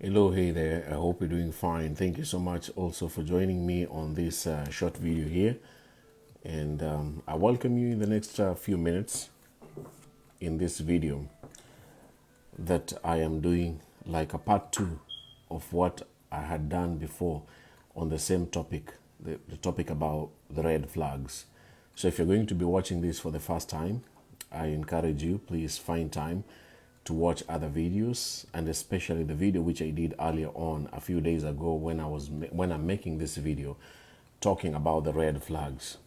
Hello, hey there. I hope you're doing fine. Thank you so much also for joining me on this short video here. And I welcome you in the next few minutes in this video that I am doing like a part two of what I had done before on the same topic, the topic about the red flags. So if you're going to be watching this for the first time, I encourage you, please find time to watch other videos, and especially the video which I did earlier on a few days ago when I'm making this video talking about the red flags.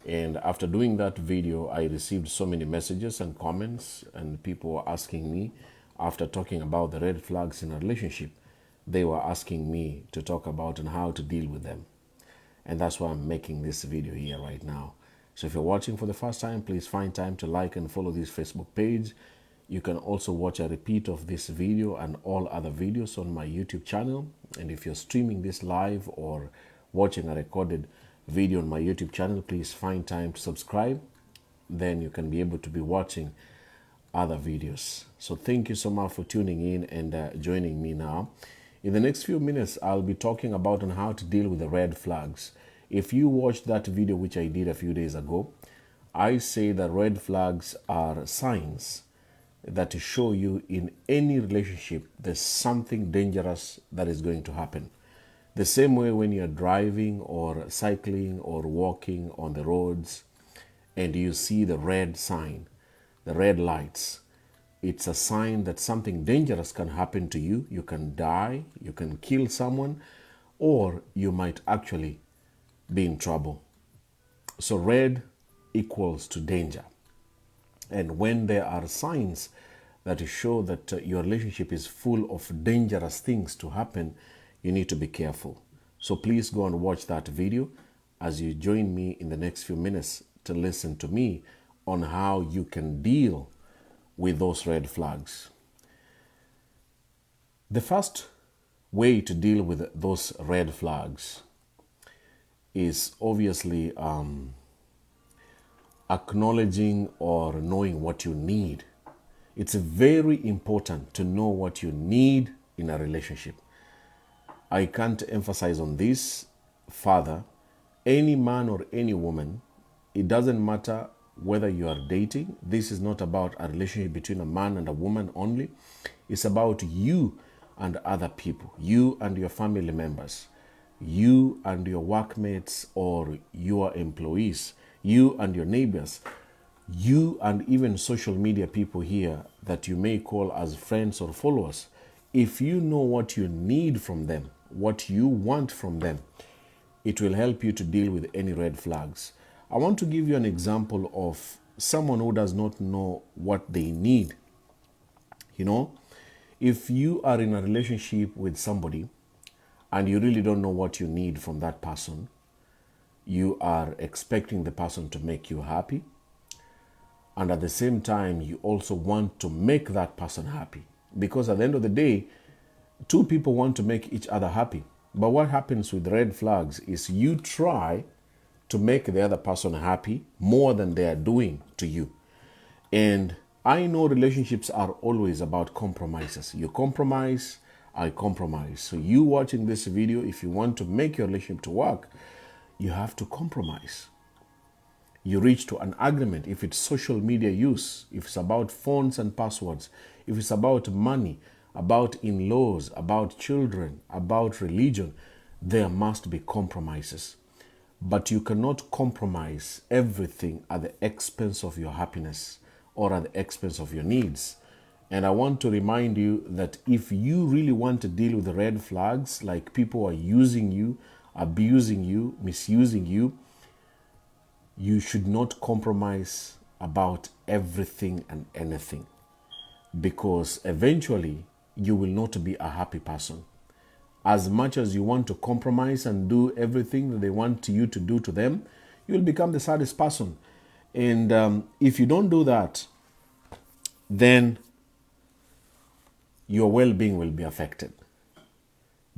And after doing that video, I received so many messages and comments, and people were asking me, after talking about the red flags in a relationship, they were asking me to talk about and how to deal with them. And that's why I'm making this video here right now. So if you're watching for the first time, please find time to like and follow this Facebook page. You can also watch a repeat of this video and all other videos on my YouTube channel. And if you're streaming this live or watching a recorded video on my YouTube channel, please find time to subscribe. Then you can be able to be watching other videos. So thank you so much for tuning in and joining me now. In the next few minutes, I'll be talking about on how to deal with the red flags. If you watched that video which I did a few days ago, I say that red flags are signs that show you in any relationship there's something dangerous that is going to happen. The same way when you're driving or cycling or walking on the roads and you see the red sign, the red lights, it's a sign that something dangerous can happen to you. You can die, you can kill someone, or you might actually be in trouble. So red equals to danger. And when there are signs that show that your relationship is full of dangerous things to happen, you need to be careful. So please go and watch that video as you join me in the next few minutes to listen to me on how you can deal with those red flags. The first way to deal with those red flags is obviously acknowledging or knowing what you need. It's very important to know what you need in a relationship. I can't emphasize on this further. Any man or any woman, it doesn't matter whether you are dating. This is not about a relationship between a man and a woman only. It's about you and other people, you and your family members, you and your workmates or your employees, you and your neighbors, you and even social media people here that you may call as friends or followers. If you know what you need from them, what you want from them, it will help you to deal with any red flags. I want to give you an example of someone who does not know what they need. You know, if you are in a relationship with somebody and you really don't know what you need from that person, you are expecting the person to make you happy. And at the same time, you also want to make that person happy. Because at the end of the day, two people want to make each other happy. But what happens with red flags is you try to make the other person happy more than they are doing to you. And I know relationships are always about compromises. You compromise, I compromise. So you watching this video, if you want to make your relationship to work, you have to compromise. You reach to an agreement. If it's social media use, if it's about phones and passwords, if it's about money, about in-laws, about children, about religion, there must be compromises. But you cannot compromise everything at the expense of your happiness or at the expense of your needs. And I want to remind you that if you really want to deal with the red flags, like people are using you, abusing you, misusing you, you should not compromise about everything and anything, because eventually you will not be a happy person. As much as you want to compromise and do everything that they want you to do to them, you will become the saddest person. And if you don't do that, then your well-being will be affected.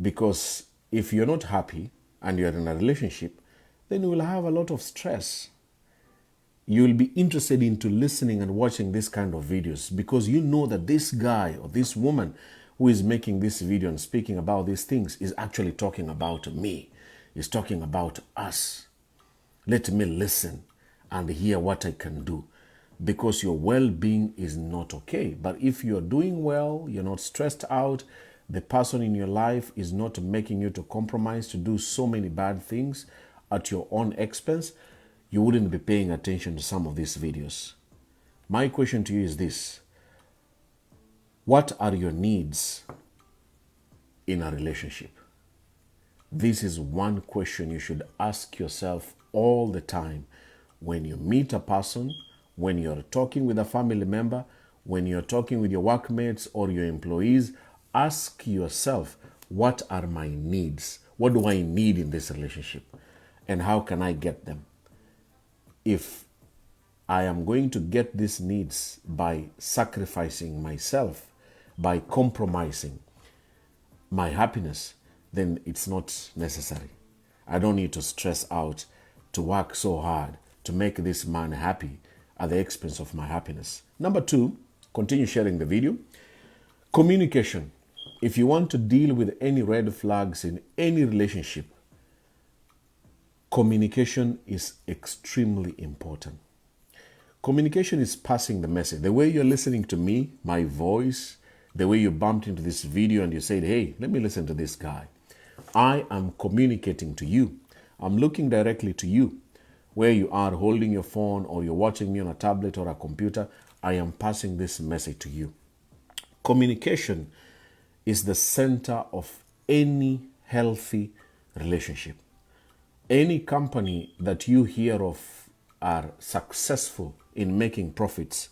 Because if you're not happy and you're in a relationship, then you will have a lot of stress. You will be interested into listening and watching this kind of videos because you know that this guy or this woman who is making this video and speaking about these things is actually talking about me. Is talking about us. Let me listen and hear what I can do, because your well-being is not okay. But if you're doing well, you're not stressed out, the person in your life is not making you to compromise to do so many bad things at your own expense, you wouldn't be paying attention to some of these videos. My question to you is this: what are your needs in a relationship? This is one question you should ask yourself all the time when you meet a person, when you're talking with a family member, when you're talking with your workmates or your employees. Ask yourself, what are my needs? What do I need in this relationship? And how can I get them? If I am going to get these needs by sacrificing myself, by compromising my happiness, then it's not necessary. I don't need to stress out to work so hard to make this man happy at the expense of my happiness. Number 2, continue sharing the video. Communication. If you want to deal with any red flags in any relationship, communication is extremely important. Communication is passing the message. The way you're listening to me, my voice, the way you bumped into this video and you said, hey, let me listen to this guy. I am communicating to you. I'm looking directly to you. Where you are holding your phone or you're watching me on a tablet or a computer, I am passing this message to you. Communication is the center of any healthy relationship. Any company that you hear of are successful in making profits,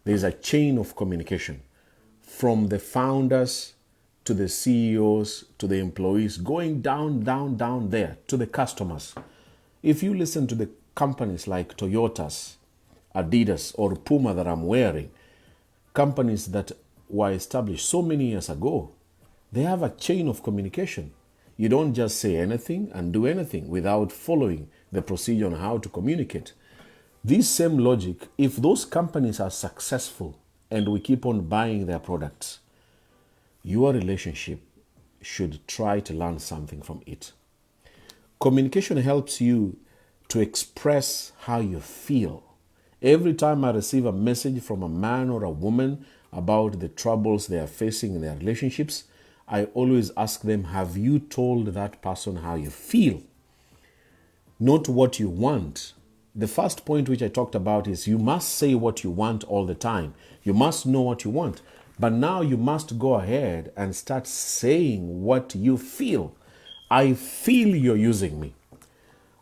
there's a chain of communication from the founders to the CEOs, to the employees, going down there to the customers. If you listen to the companies like Toyotas, Adidas, or Puma that I'm wearing, companies that were established so many years ago, they have a chain of communication. You don't just say anything and do anything without following the procedure on how to communicate. This same logic, if those companies are successful and we keep on buying their products, your relationship should try to learn something from it. Communication helps you to express how you feel. Every time I receive a message from a man or a woman about the troubles they are facing in their relationships, I always ask them, have you told that person how you feel? Not what you want. The first point which I talked about is you must say what you want all the time. You must know what you want. But now you must go ahead and start saying what you feel. I feel you're using me.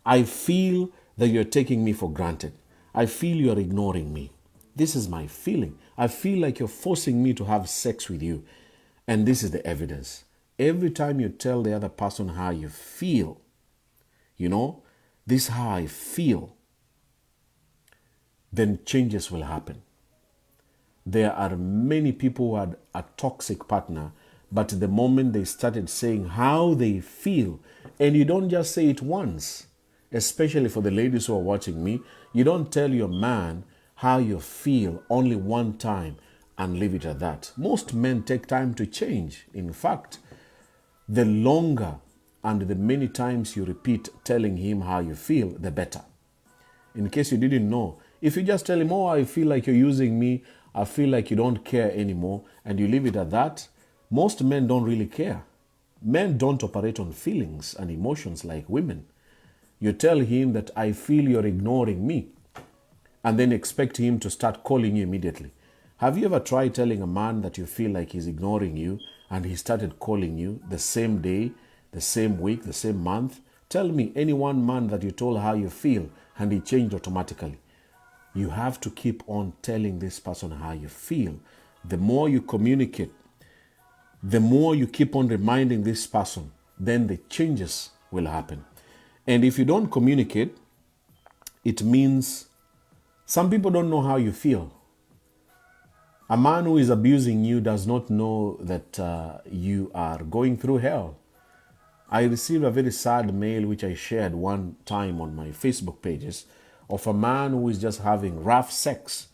I feel that you're taking me for granted. I feel you're ignoring me. This is my feeling. I feel like you're forcing me to have sex with you. And this is the evidence. Every time you tell the other person how you feel, this is how I feel, then changes will happen. There are many people who had a toxic partner, but the moment they started saying how they feel, and you don't just say it once, especially for the ladies who are watching me, you don't tell your man how you feel only one time and leave it at that. Most men take time to change. In fact, the longer and the many times you repeat telling him how you feel, the better. In case you didn't know, if you just tell him, oh, I feel like you're using me, I feel like you don't care anymore, and you leave it at that, most men don't really care. Men don't operate on feelings and emotions like women. You tell him that I feel you're ignoring me, and then expect him to start calling you immediately. Have you ever tried telling a man that you feel like he's ignoring you and he started calling you the same day, the same week, the same month? Tell me any one man that you told how you feel and he changed automatically. You have to keep on telling this person how you feel. The more you communicate, the more you keep on reminding this person, then the changes will happen. And if you don't communicate, it means some people don't know how you feel. A man who is abusing you does not know that you are going through hell. I received a very sad mail which I shared one time on my Facebook pages of a man who is just having rough sex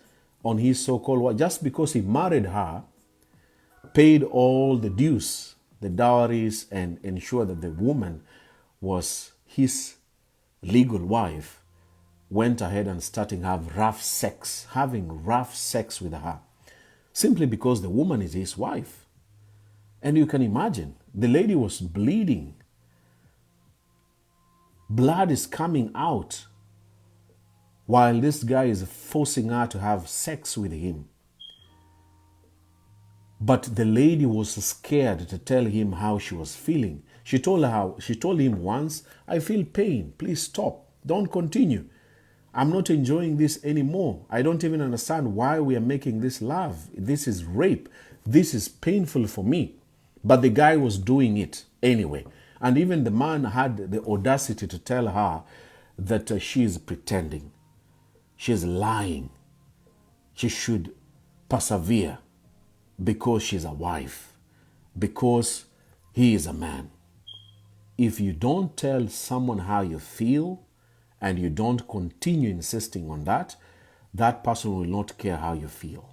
on his so-called wife just because he married her paid all the dues, the dowries, and ensured that the woman was his legal wife, went ahead and starting having rough sex with her, simply because the woman is his wife. And you can imagine, the lady was bleeding. Blood is coming out while this guy is forcing her to have sex with him. But the lady was scared to tell him how she was feeling. She told him once, "I feel pain. Please stop. Don't continue. I'm not enjoying this anymore. I don't even understand why we are making this love. This is rape. This is painful for me." But the guy was doing it anyway. And even the man had the audacity to tell her that she is pretending. She is lying. She should persevere because she's a wife, because he is a man. If you don't tell someone how you feel and you don't continue insisting on that, that person will not care how you feel.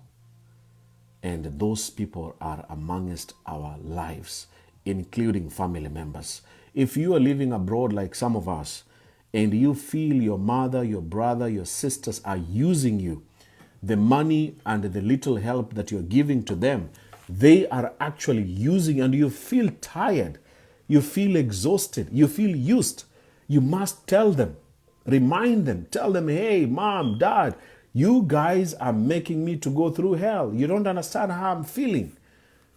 And those people are amongst our lives, including family members. If you are living abroad like some of us, and you feel your mother, your brother, your sisters are using you, the money and the little help that you're giving to them, they are actually using, and you feel tired, you feel exhausted, you feel used, you must tell them, remind them, tell them, "Hey, mom, dad, you guys are making me to go through hell. You don't understand how I'm feeling.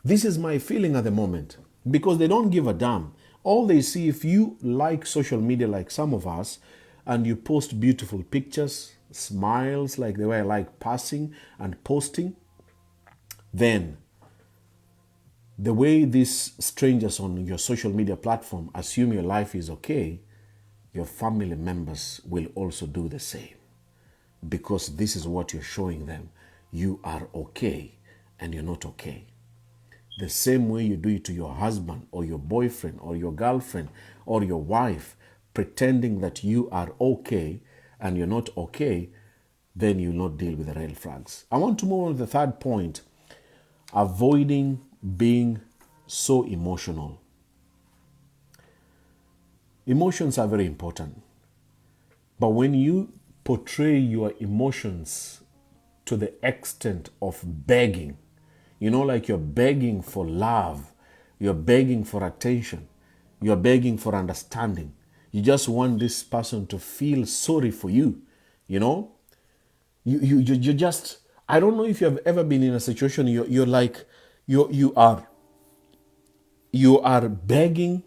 This is my feeling at the moment." Because they don't give a damn. All they see, if you like social media like some of us, and you post beautiful pictures, smiles like the way I like passing and posting, then the way these strangers on your social media platform assume your life is okay, your family members will also do the same. Because this is what you're showing them. You are okay and you're not okay. The same way you do it to your husband or your boyfriend or your girlfriend or your wife, pretending that you are okay and you're not okay, then you'll not deal with the red flags. I want to move on to the third point, avoiding being so emotional. Emotions are very important. But when you portray your emotions to the extent of begging, like you're begging for love, you're begging for attention, you're begging for understanding. You just want this person to feel sorry for you, You just, I don't know if you have ever been in a situation you are begging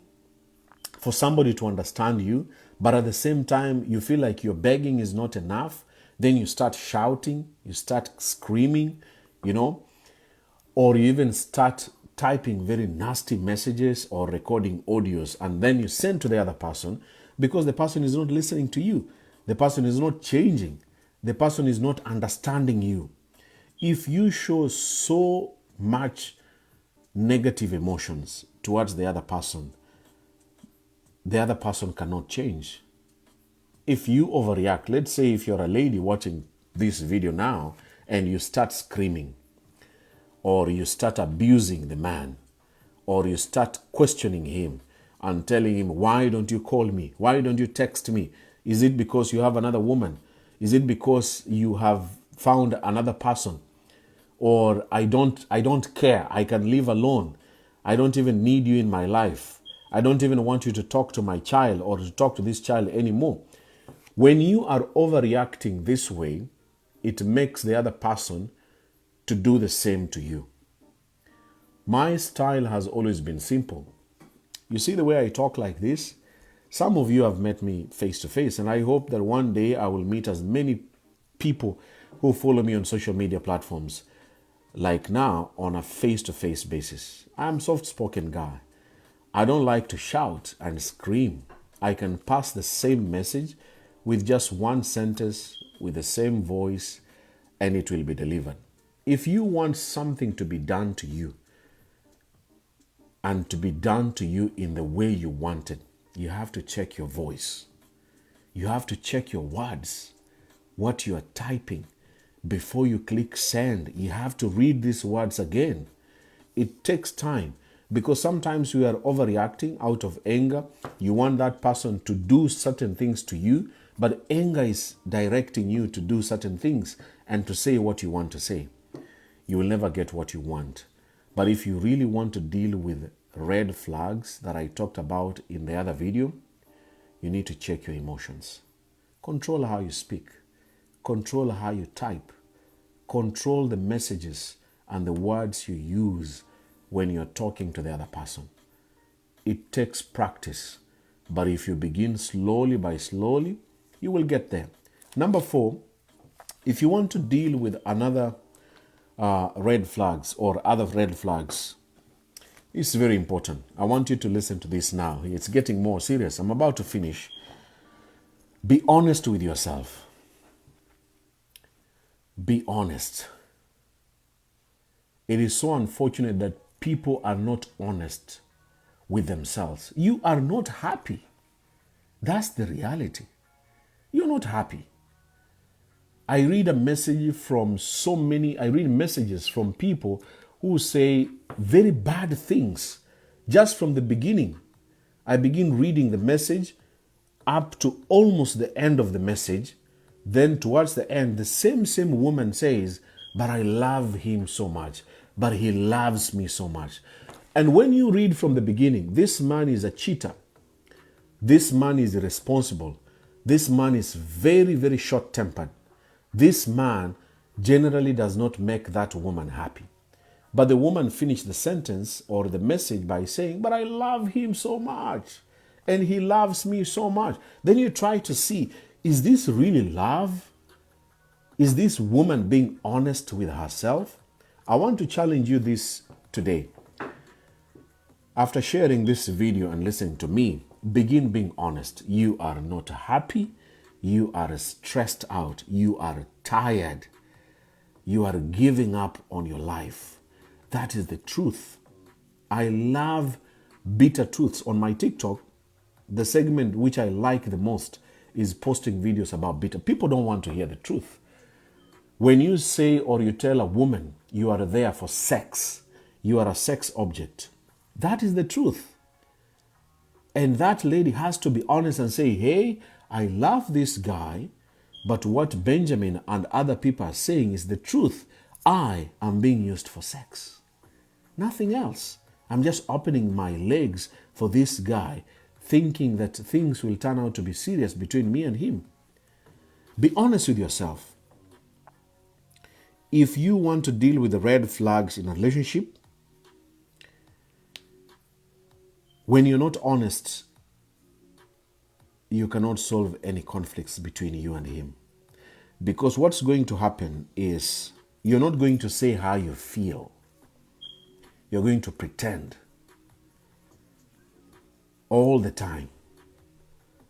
for somebody to understand you, but at the same time you feel like your begging is not enough. Then you start shouting, you start screaming, or you even start typing very nasty messages or recording audios, and then you send to the other person because the person is not listening to you. The person is not changing. The person is not understanding you. If you show so much negative emotions towards the other person cannot change. If you overreact, let's say if you're a lady watching this video now and you start screaming, or you start abusing the man, or you start questioning him and telling him, "Why don't you call me? Why don't you text me? Is it because you have another woman? Is it because you have found another person? Or I don't care. I can live alone. I don't even need you in my life. I don't even want you to talk to my child or to talk to this child anymore." When you are overreacting this way, it makes the other person to do the same to you. My style has always been simple. You see the way I talk like this? Some of you have met me face to face, and I hope that one day I will meet as many people who follow me on social media platforms like now on a face-to-face basis. I'm a soft-spoken guy. I don't like to shout and scream. I can pass the same message with just one sentence, with the same voice, and it will be delivered. If you want something to be done to you, and to be done to you in the way you want it, you have to check your voice. You have to check your words, what you are typing. Before you click send, you have to read these words again. It takes time because sometimes we are overreacting out of anger. You want that person to do certain things to you, but anger is directing you to do certain things and to say what you want to say. You will never get what you want. But if you really want to deal with red flags that I talked about in the other video, you need to check your emotions. Control how you speak. Control how you type. Control the messages and the words you use when you're talking to the other person. It takes practice, but if you begin slowly by slowly, you will get there. Number 4, if you want to deal with another red flags or other red flags, it's very important. I want you to listen to this now. It's getting more serious. I'm about to finish. Be honest with yourself. Be honest. It is so unfortunate that people are not honest with themselves. You are not happy. That's the reality. You're not happy. I read messages from people who say very bad things just from the beginning. I begin reading the message up to almost the end of the message. Then towards the end, the same woman says, but I love him so much, but he loves me so much. And when you read from the beginning, this man is a cheater. This man is irresponsible. This man is very, very short-tempered. This man generally does not make that woman happy. But the woman finished the sentence or the message by saying, but I love him so much and he loves me so much. Then you try to see, is this really love? Is this woman being honest with herself? I want to challenge you this today. After sharing this video and listening to me, begin being honest. You are not happy. You are stressed out. You are tired. You are giving up on your life. That is the truth. I love bitter truths. On my TikTok, the segment which I like the most is posting videos about bitter. People don't want to hear the truth. When you say or you tell a woman you are there for sex, you are a sex object, that is the truth. And that lady has to be honest and say, hey, I love this guy, but what Benjamin and other people are saying is the truth. I am being used for sex. Nothing else. I'm just opening my legs for this guy, thinking that things will turn out to be serious between me and him. Be honest with yourself. If you want to deal with the red flags in a relationship, when you're not honest, you cannot solve any conflicts between you and him. Because what's going to happen is you're not going to say how you feel. You're going to pretend all the time.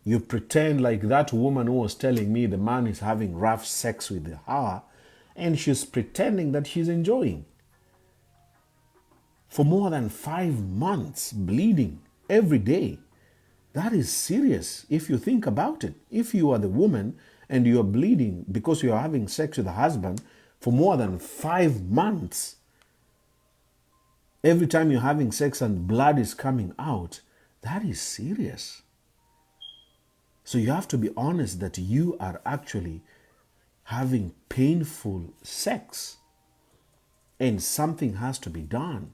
You pretend like that woman who was telling me the man is having rough sex with her, and she's pretending that she's enjoying. For more than 5 months, bleeding every day. That is serious if you think about it. If you are the woman and you are bleeding because you are having sex with a husband for more than 5 months, every time you're having sex and blood is coming out, that is serious. So you have to be honest that you are actually having painful sex and something has to be done.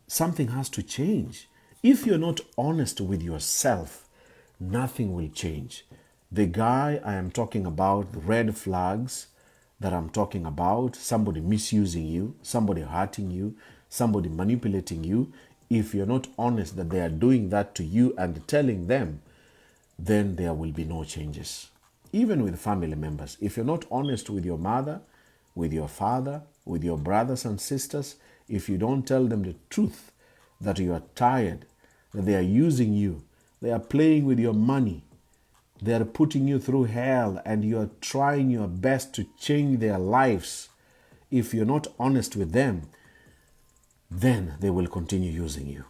Something has to change. If you're not honest with yourself, nothing will change. The guy I am talking about, the red flags that I'm talking about, somebody misusing you, somebody hurting you, somebody manipulating you, if you're not honest that they are doing that to you and telling them, then there will be no changes. Even with family members, if you're not honest with your mother, with your father, with your brothers and sisters, if you don't tell them the truth, that you are tired, that they are using you, they are playing with your money, they are putting you through hell, and you are trying your best to change their lives. If you're not honest with them, then they will continue using you.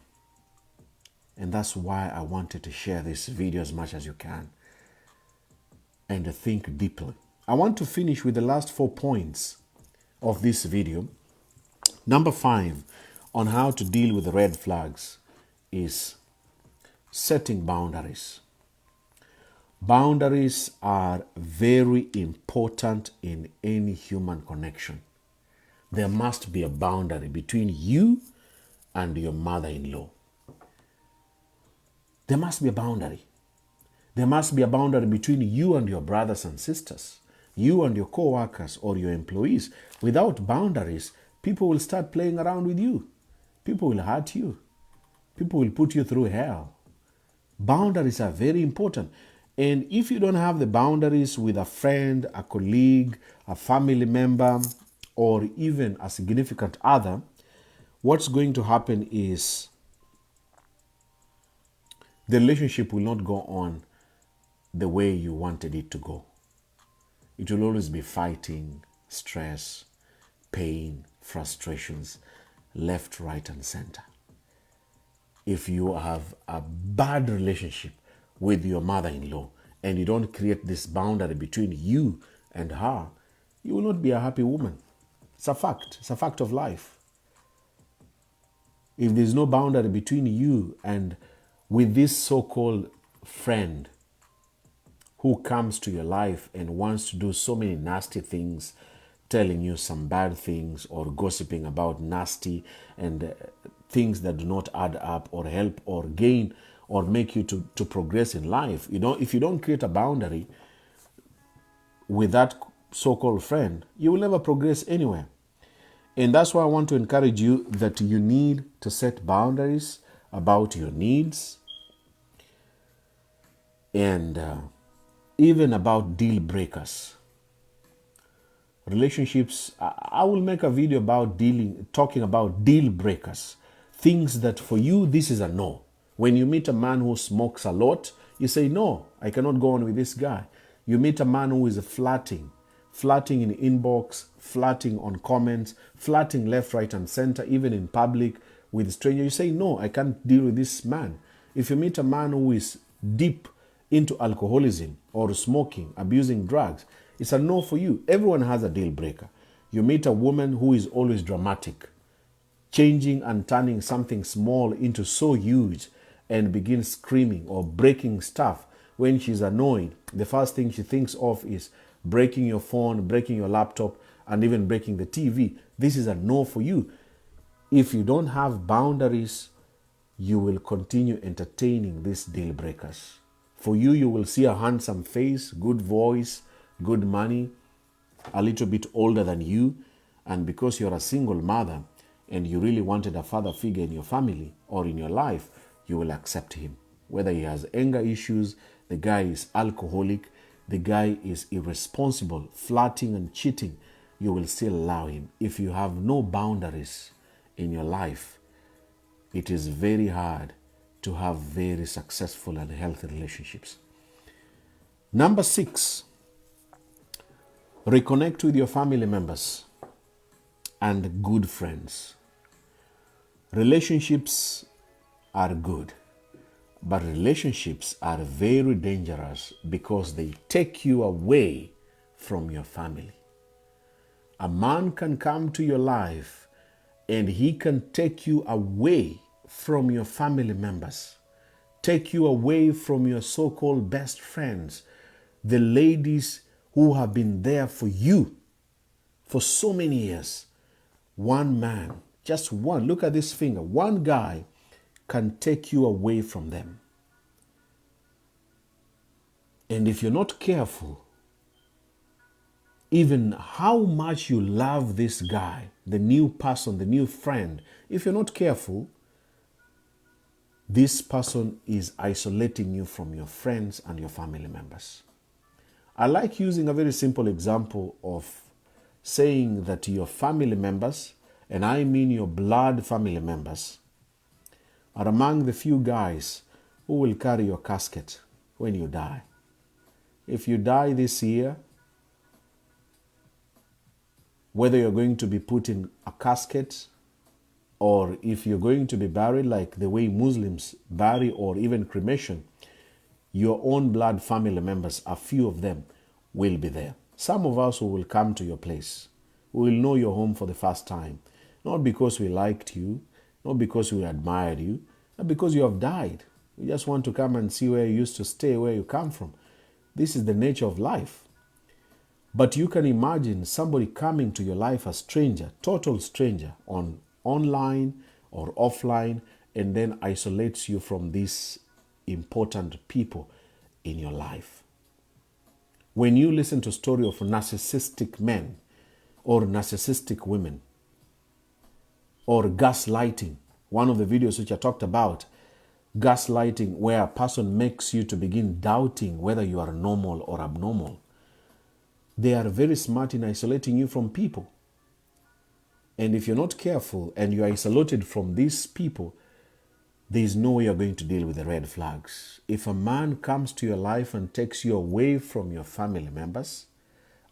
And that's why I wanted to share this video as much as you can and to think deeply. I want to finish with the last 4 points of this video. Number 5 on how to deal with red flags is setting boundaries. Boundaries are very important in any human connection. There must be a boundary between you and your mother-in-law. There must be a boundary. There must be a boundary between you and your brothers and sisters, you and your co-workers or your employees. Without boundaries, people will start playing around with you. People will hurt you. People will put you through hell. Boundaries are very important. And if you don't have the boundaries with a friend, a colleague, a family member, or even a significant other, what's going to happen is the relationship will not go on the way you wanted it to go. It will always be fighting, stress, pain, frustrations, left, right, and center. If you have a bad relationship with your mother-in-law and you don't create this boundary between you and her, you will not be a happy woman. It's a fact. It's a fact of life. If there's no boundary between you and with this so-called friend who comes to your life and wants to do so many nasty things, telling you some bad things or gossiping about nasty and things that do not add up or help or gain or make you to progress in life. If you don't create a boundary with that so-called friend, you will never progress anywhere. And that's why I want to encourage you that you need to set boundaries about your needs and even about deal breakers. Relationships, I will make a video about talking about deal breakers. Things that for you, this is a no. When you meet a man who smokes a lot, you say, no, I cannot go on with this guy. You meet a man who is flirting in inbox, flirting on comments, flirting left, right, and center, even in public with strangers. You say, no, I can't deal with this man. If you meet a man who is deep into alcoholism or smoking, abusing drugs, it's a no for you. Everyone has a deal breaker. You meet a woman who is always dramatic, changing and turning something small into so huge and begins screaming or breaking stuff. When she's annoyed, the first thing she thinks of is breaking your phone, breaking your laptop, and even breaking the TV. This is a no for you. If you don't have boundaries, you will continue entertaining these deal breakers. For you, you will see a handsome face, good voice, good money, a little bit older than you, and because you're a single mother and you really wanted a father figure in your family or in your life, you will accept him. Whether he has anger issues, the guy is alcoholic, the guy is irresponsible, flirting and cheating, you will still allow him. If you have no boundaries in your life, it is very hard to have very successful and healthy relationships. Number 6, reconnect with your family members and good friends. Relationships are good, but relationships are very dangerous because they take you away from your family. A man can come to your life and he can take you away from your family members, take you away from your so-called best friends, the ladies who have been there for you for so many years. One man, just one, look at this finger, one guy can take you away from them. And if you're not careful, even how much you love this guy, the new person, the new friend, if you're not careful, this person is isolating you from your friends and your family members. I like using a very simple example of saying that your family members, and I mean your blood family members, are among the few guys who will carry your casket when you die. If you die this year, whether you're going to be put in a casket or if you're going to be buried like the way Muslims bury or even cremation, your own blood family members, a few of them, will be there. Some of us who will come to your place, we will know your home for the first time. Not because we liked you, not because we admired you, not because you have died. We just want to come and see where you used to stay, where you come from. This is the nature of life. But you can imagine somebody coming to your life, a stranger, total stranger, online or offline, and then isolates you from these important people in your life. When you listen to story of narcissistic men or narcissistic women or gaslighting, one of the videos which I talked about, gaslighting, where a person makes you to begin doubting whether you are normal or abnormal. They are very smart in isolating you from people. And if you're not careful and you're isolated from these people, there is no way you're going to deal with the red flags. If a man comes to your life and takes you away from your family members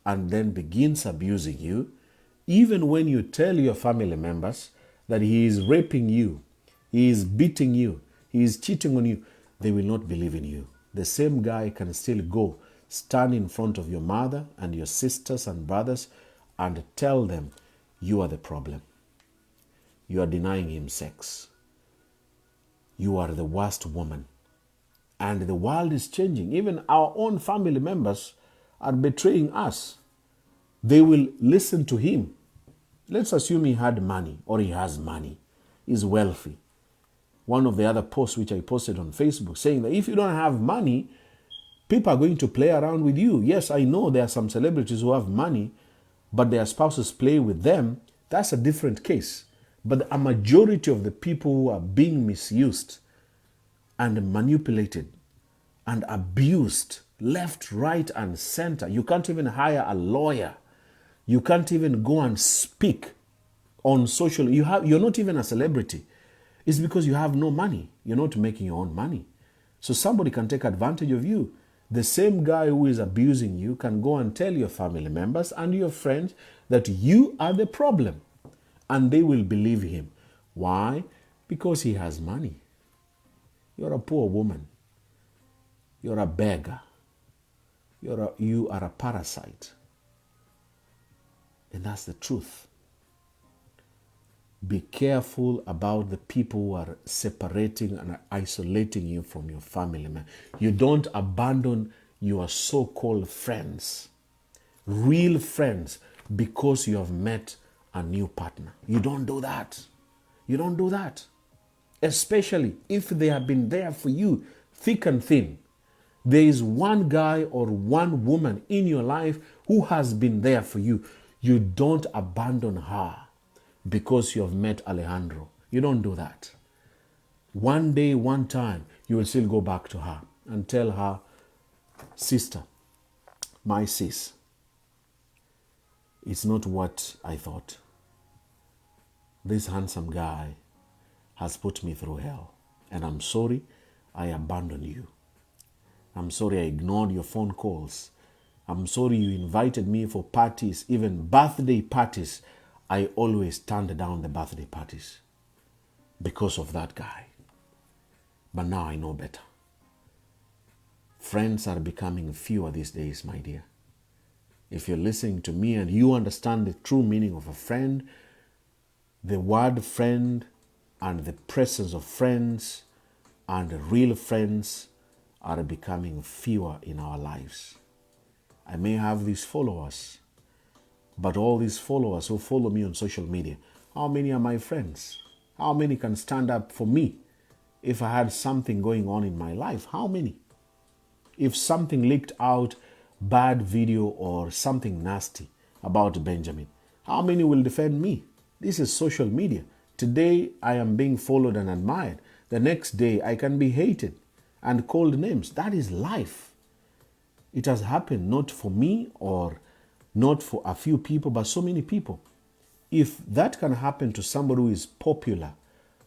and then begins abusing you, even when you tell your family members that he is raping you, he is beating you, he is cheating on you, they will not believe in you. The same guy can still go stand in front of your mother and your sisters and brothers and tell them you are the problem. You are denying him sex. You are the worst woman. And the world is changing. Even our own family members are betraying us. They will listen to him. Let's assume he had money or he has money. He's wealthy. One of the other posts which I posted on Facebook saying that if you don't have money, people are going to play around with you. Yes, I know there are some celebrities who have money, but their spouses play with them. That's a different case. But a majority of the people who are being misused and manipulated and abused left, right, and center. You can't even hire a lawyer. You can't even go and speak on social. You're not even a celebrity. It's because you have no money. You're not making your own money. So somebody can take advantage of you. The same guy who is abusing you can go and tell your family members and your friends that you are the problem. And they will believe him. Why? Because he has money. You're a poor woman. You're a beggar. You are a parasite. And that's the truth. Be careful about the people who are separating and isolating you from your family, man. You don't abandon your so-called friends, real friends, because you have met a new partner. You don't do that. You don't do that. Especially if they have been there for you, thick and thin. There is one guy or one woman in your life who has been there for you. You don't abandon her because you have met Alejandro. You don't do that. One day, one time, you will still go back to her and tell her, sister, my sis, it's not what I thought. This handsome guy has put me through hell. And I'm sorry I abandoned you. I'm sorry I ignored your phone calls. I'm sorry you invited me for parties, even birthday parties. I always turned down the birthday parties because of that guy. But now I know better. Friends are becoming fewer these days, my dear. If you're listening to me and you understand the true meaning of a friend, the word friend and the presence of friends and real friends are becoming fewer in our lives. I may have these followers, but all these followers who follow me on social media, how many are my friends? How many can stand up for me if I had something going on in my life? How many? If something leaked out, bad video or something nasty about Benjamin, how many will defend me? This is social media. Today I am being followed and admired. The next day I can be hated and called names. That is life. It has happened not for me or not for a few people, but so many people. If that can happen to somebody who is popular,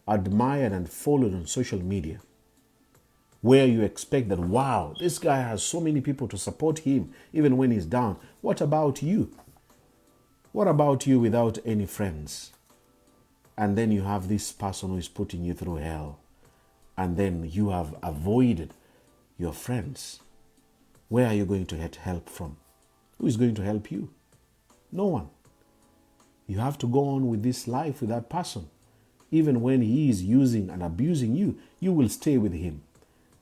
admired and followed on social media, where you expect that, wow, this guy has so many people to support him even when he's down. What about you? What about you without any friends? And then you have this person who is putting you through hell. And then you have avoided your friends. Where are you going to get help from? Who is going to help you? No one. You have to go on with this life with that person. Even when he is using and abusing you, you will stay with him.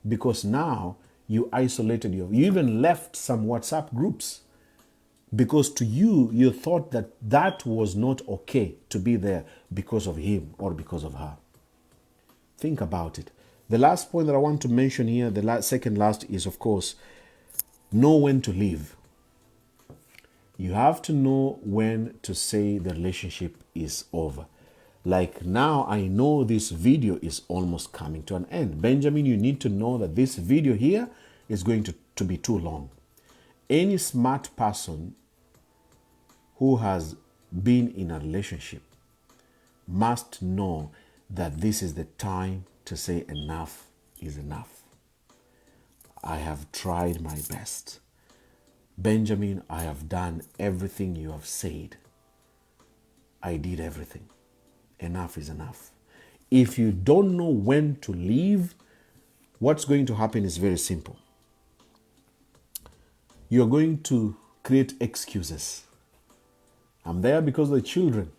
Because now you isolated you even left some WhatsApp groups. Because to you, you thought that that was not okay to be there because of him or because of her. Think about it. The last point that I want to mention here, the second last, is, of course, know when to leave. You have to know when to say the relationship is over. Like now, I know this video is almost coming to an end. Benjamin, you need to know that this video here is going to be too long. Any smart person who has been in a relationship must know that this is the time to say enough is enough. I have tried my best. Benjamin, I have done everything you have said. I did everything. Enough is enough. If you don't know when to leave, what's going to happen is very simple. You're going to create excuses. I'm there because of the children.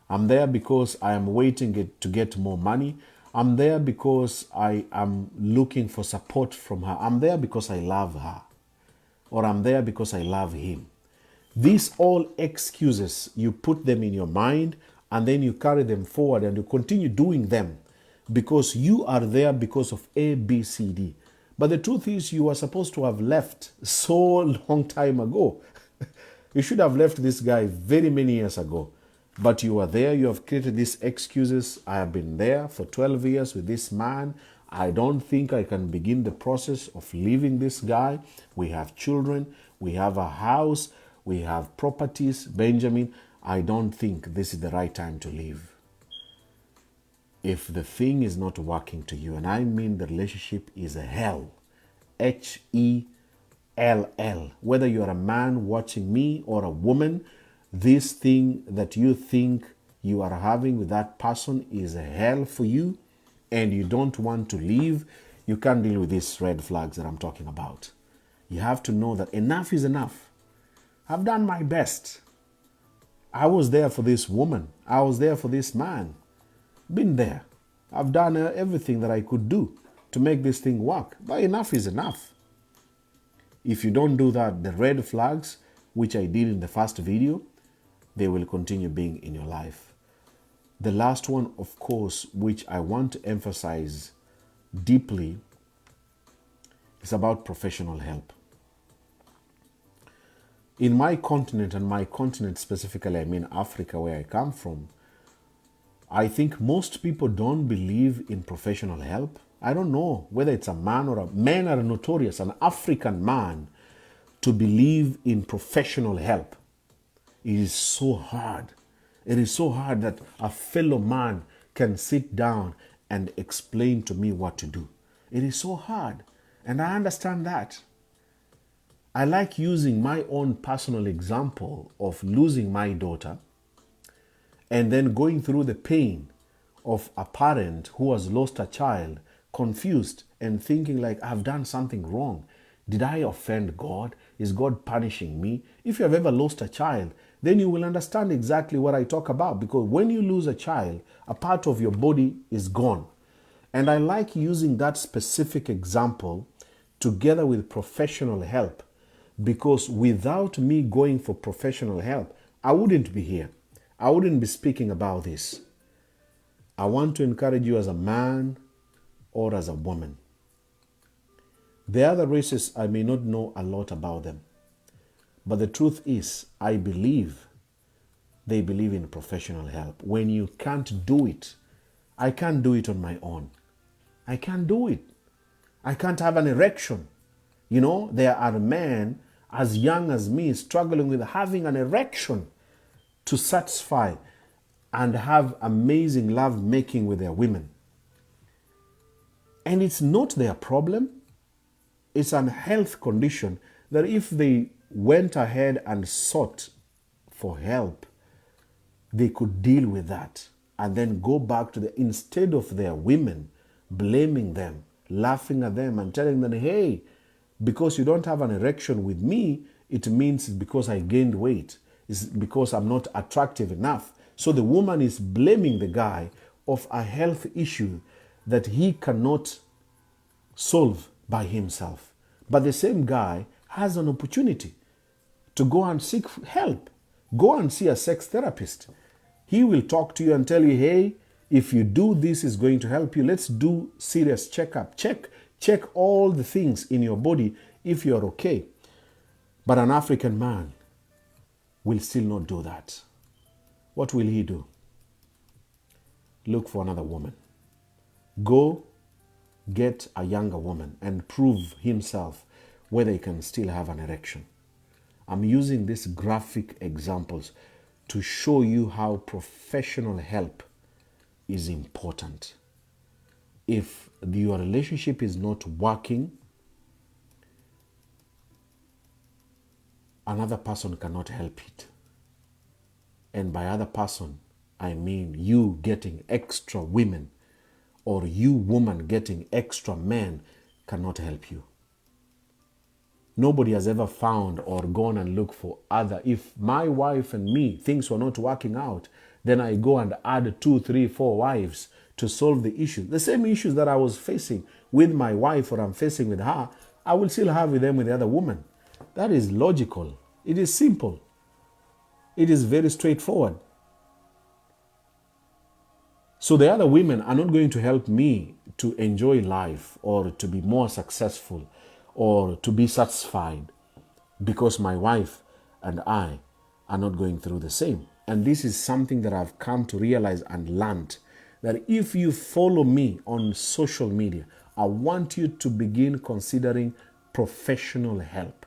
I'm there because I am waiting to get more money. I'm there because I am looking for support from her. I'm there because I love her. Or I'm there because I love him. These all excuses, you put them in your mind and then you carry them forward and you continue doing them because you are there because of A, B, C, D. But the truth is you are supposed to have left so long time ago. You should have left this guy very many years ago. But you are there, you have created these excuses. I have been there for 12 years with this man. I don't think I can begin the process of leaving this guy. We have children, we have a house, we have properties. Benjamin, I don't think this is the right time to leave. If the thing is not working to you, and I mean the relationship is a hell, Hell, whether you are a man watching me or a woman, this thing that you think you are having with that person is a hell for you and you don't want to leave, you can't deal with these red flags that I'm talking about. You have to know that enough is enough. I've done my best. I was there for this woman. I was there for this man. Been there. I've done everything that I could do to make this thing work. But enough is enough. If you don't do that, the red flags, which I did in the first video, they will continue being in your life. The last one, of course, which I want to emphasize deeply, is about professional help. In my continent, and my continent specifically, I mean Africa, where I come from, I think most people don't believe in professional help. I don't know whether it's a man or men are notorious, an African man, to believe in professional help. It is so hard. It is so hard that a fellow man can sit down and explain to me what to do. It is so hard. And I understand that. I like using my own personal example of losing my daughter and then going through the pain of a parent who has lost a child, confused and thinking like, I've done something wrong. Did I offend God? Is God punishing me? If you have ever lost a child, then you will understand exactly what I talk about, because when you lose a child, a part of your body is gone. And I like using that specific example together with professional help, because without me going for professional help, I wouldn't be here. I wouldn't be speaking about this. I want to encourage you as a man or as a woman. The other races, I may not know a lot about them. But the truth is, I believe they believe in professional help. When you can't do it, I can't do it on my own. I can't do it. I can't have an erection. You know, there are men as young as me struggling with having an erection to satisfy and have amazing love making with their women. And it's not their problem. It's an health condition that if they went ahead and sought for help, they could deal with that and then go back to instead of their women blaming them, laughing at them and telling them, hey, because you don't have an erection with me, it means it's because I gained weight. It's because I'm not attractive enough. So the woman is blaming the guy of a health issue that he cannot solve by himself. But the same guy has an opportunity to go and seek help. Go and see a sex therapist. He will talk to you and tell you, hey, if you do this, is going to help you. Let's do serious checkup. Check all the things in your body if you're okay. But an African man will still not do that. What will he do? Look for another woman. Go get a younger woman and prove himself whether he can still have an erection. I'm using these graphic examples to show you how professional help is important. If your relationship is not working, another person cannot help it. And by other person, I mean you getting extra women or you woman getting extra men cannot help you. Nobody has ever found or gone and looked for other. If my wife and me, things were not working out, then I go and add 2, 3, 4 wives to solve the issue. The same issues that I was facing with my wife or I'm facing with her, I will still have with them with the other woman. That is logical. It is simple. It is very straightforward. So the other women are not going to help me to enjoy life or to be more successful or to be satisfied because my wife and I are not going through the same. And this is something that I've come to realize and learned, that if you follow me on social media, I want you to begin considering professional help.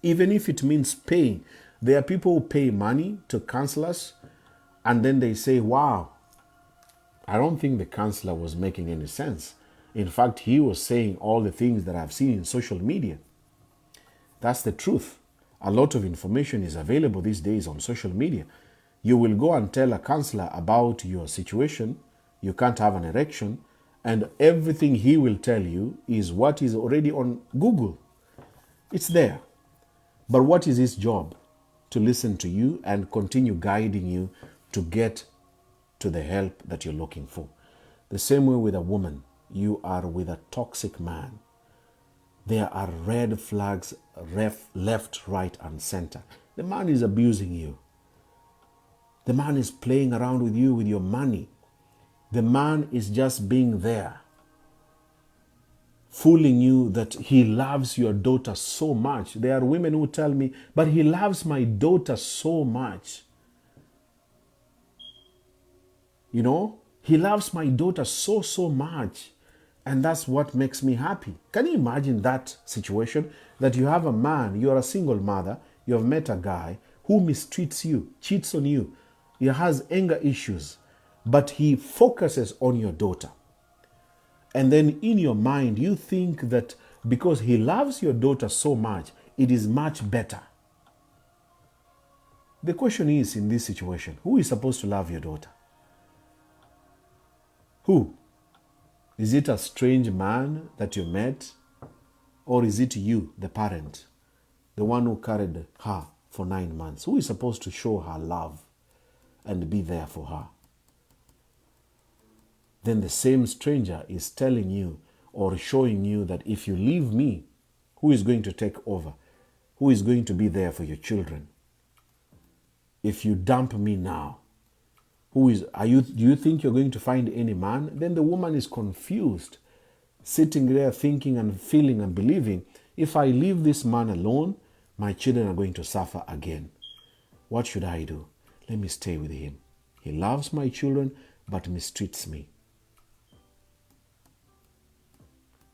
Even if it means paying. There are people who pay money to counselors and then they say, wow, I don't think the counselor was making any sense. In fact, he was saying all the things that I've seen in social media. That's the truth. A lot of information is available these days on social media. You will go and tell a counselor about your situation. You can't have an erection. And everything he will tell you is what is already on Google. It's there. But what is his job? To listen to you and continue guiding you to get to the help that you're looking for. The same way with a woman. You are with a toxic man. There are red flags left, right, and center. The man is abusing you. The man is playing around with you with your money. The man is just being there, fooling you that he loves your daughter so much. There are women who tell me, but he loves my daughter so much. You know, he loves my daughter so much. And that's what makes me happy. Can you imagine that situation? That you have a man, you're a single mother, you have met a guy who mistreats you, cheats on you, he has anger issues, but he focuses on your daughter. And then in your mind, you think that because he loves your daughter so much, it is much better. The question is, in this situation, who is supposed to love your daughter? Who? Is it a strange man that you met? Or is it you, the parent, the one who carried her for 9 months? Who is supposed to show her love and be there for her? Then the same stranger is telling you or showing you that if you leave me, who is going to take over? Who is going to be there for your children? If you dump me now, do you think you're going to find any man? Then the woman is confused, sitting there thinking and feeling and believing, if I leave this man alone, my children are going to suffer again. What should I do? Let me stay with him. He loves my children, but mistreats me.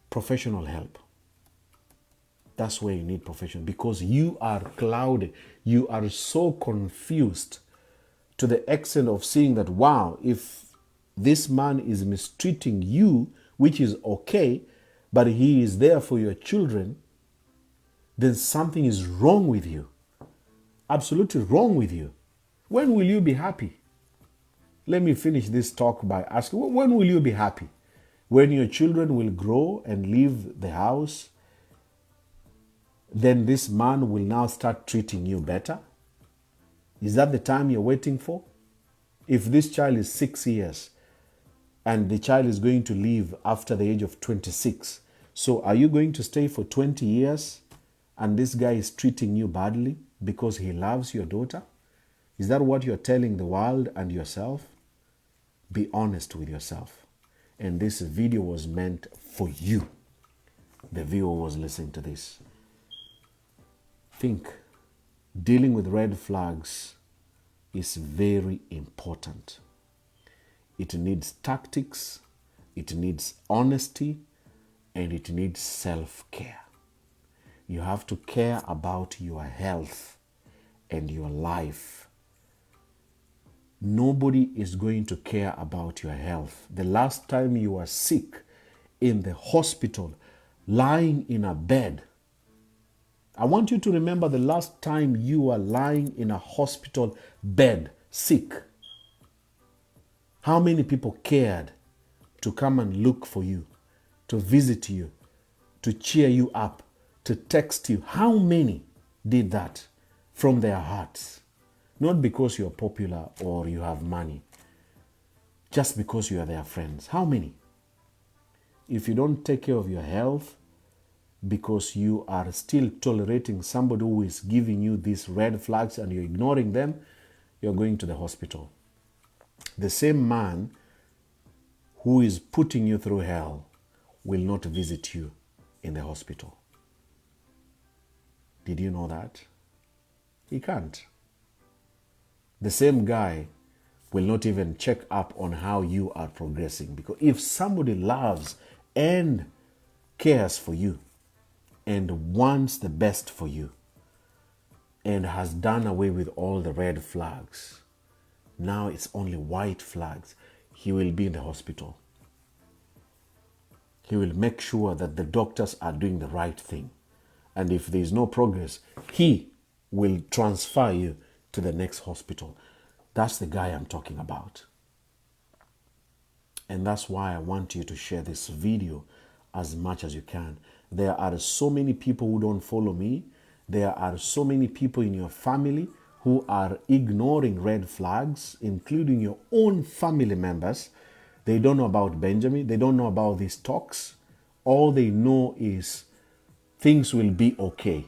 Professional help. That's where you need professional, because you are clouded. You are so confused to the extent of seeing that, wow, if this man is mistreating you, which is okay, but he is there for your children, then something is wrong with you. Absolutely wrong with you. When will you be happy? Let me finish this talk by asking, when will you be happy? When your children will grow and leave the house, then this man will now start treating you better? Is that the time you're waiting for? If this child is 6 years and the child is going to leave after the age of 26, so are you going to stay for 20 years and this guy is treating you badly because he loves your daughter? Is that what you're telling the world and yourself? Be honest with yourself. And this video was meant for you. The viewer was listening to this. Think. Dealing with red flags is very important. It needs tactics, it needs honesty, and it needs self-care. You have to care about your health and your life. Nobody is going to care about your health. The last time you were sick in the hospital, lying in a bed, I want you to remember the last time you were lying in a hospital bed, sick. How many people cared to come and look for you, to visit you, to cheer you up, to text you? How many did that from their hearts? Not because you're popular or you have money, just because you are their friends. How many? If you don't take care of your health, because you are still tolerating somebody who is giving you these red flags and you're ignoring them, you're going to the hospital. The same man who is putting you through hell will not visit you in the hospital. Did you know that? He can't. The same guy will not even check up on how you are progressing, because if somebody loves and cares for you and wants the best for you and has done away with all the red flags, now it's only white flags, he will be in the hospital. He will make sure that the doctors are doing the right thing. And if there is no progress, he will transfer you to the next hospital. That's the guy I'm talking about. And that's why I want you to share this video as much as you can. There are so many people who don't follow me. There are so many people in your family who are ignoring red flags, including your own family members. They don't know about Benjamin. They don't know about these talks. All they know is things will be okay.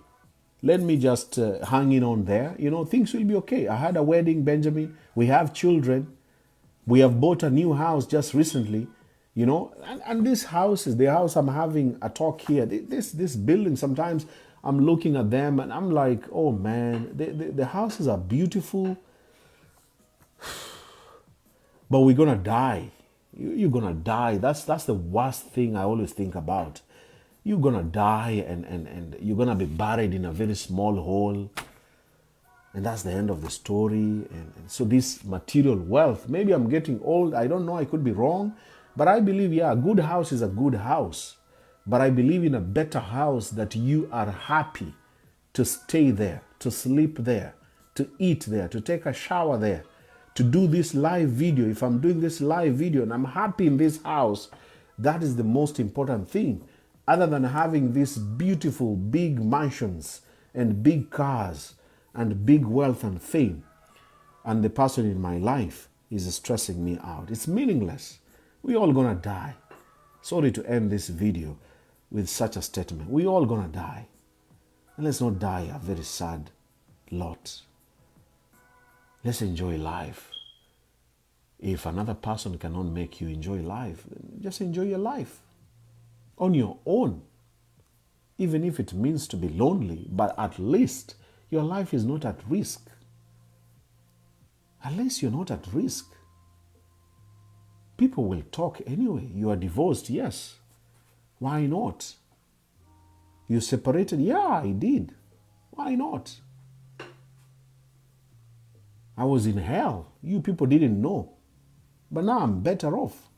Let me just hang in on there. Things will be okay. I had a wedding, Benjamin. We have children. We have bought a new house just recently. And this house is the house I'm having a talk here. This building, sometimes I'm looking at them and I'm like, oh man, the houses are beautiful, but we're gonna die. You're gonna die. That's the worst thing I always think about. You're gonna die and you're gonna be buried in a very small hole. And that's the end of the story. And so this material wealth, maybe I'm getting old. I don't know. I could be wrong. But I believe, a good house is a good house. But I believe in a better house that you are happy to stay there, to sleep there, to eat there, to take a shower there, to do this live video. If I'm doing this live video and I'm happy in this house, that is the most important thing. Other than having these beautiful big mansions and big cars and big wealth and fame, and the person in my life is stressing me out. It's meaningless. We all gonna die. Sorry to end this video with such a statement. We all gonna die. And let's not die a very sad lot. Let's enjoy life. If another person cannot make you enjoy life, then just enjoy your life on your own. Even if it means to be lonely, but at least your life is not at risk. At least you're not at risk. People will talk anyway. You are divorced, yes. Why not? You separated? Yeah, I did. Why not? I was in hell. You people didn't know. But now I'm better off.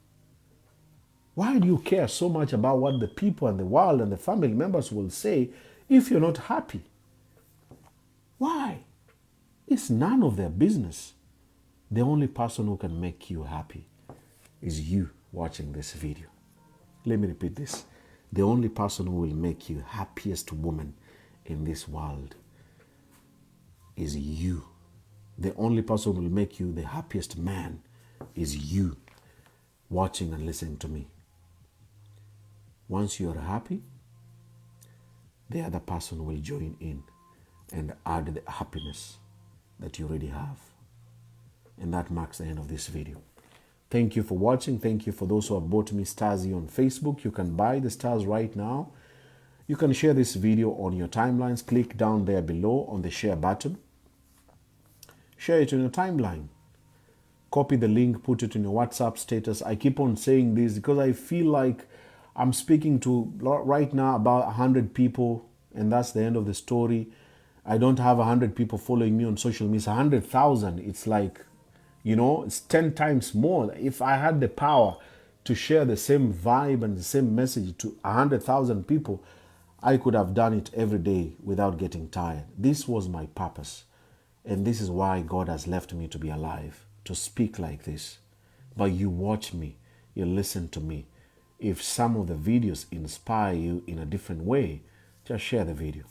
Why do you care so much about what the people and the world and the family members will say if you're not happy? Why? It's none of their business. The only person who can make you happy is you watching this video. Let me repeat this. The only person who will make you happiest woman in this world is you The only person who will make you the happiest man is you watching and listening to me. Once you are happy, the other person will join in and add the happiness that you already have. And that marks the end of this video. Thank you for watching. Thank you for those who have bought me stars here on Facebook. You can buy the stars right now. You can share this video on your timelines. Click down there below on the share button. Share it on your timeline. Copy the link, put it in your WhatsApp status. I keep on saying this because I feel like I'm speaking to right now about 100 people, and that's the end of the story. I don't have 100 people following me on social media. It's 100,000. It's like, it's 10 times more. If I had the power to share the same vibe and the same message to 100,000 people, I could have done it every day without getting tired. This was my purpose. And this is why God has left me to be alive, to speak like this. But you watch me, you listen to me. If some of the videos inspire you in a different way, just share the video.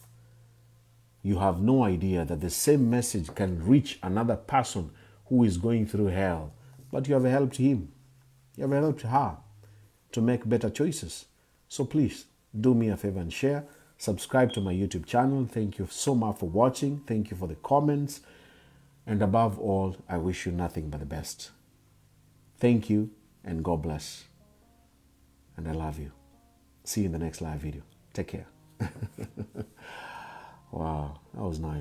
You have no idea that the same message can reach another person who is going through hell. But you have helped him, you have helped her to make better choices. So please, do me a favor and share. Subscribe to my YouTube channel. Thank you so much for watching. Thank you for the comments. And above all, I wish you nothing but the best. Thank you and God bless. And I love you. See you in the next live video. Take care. Wow, that was nice.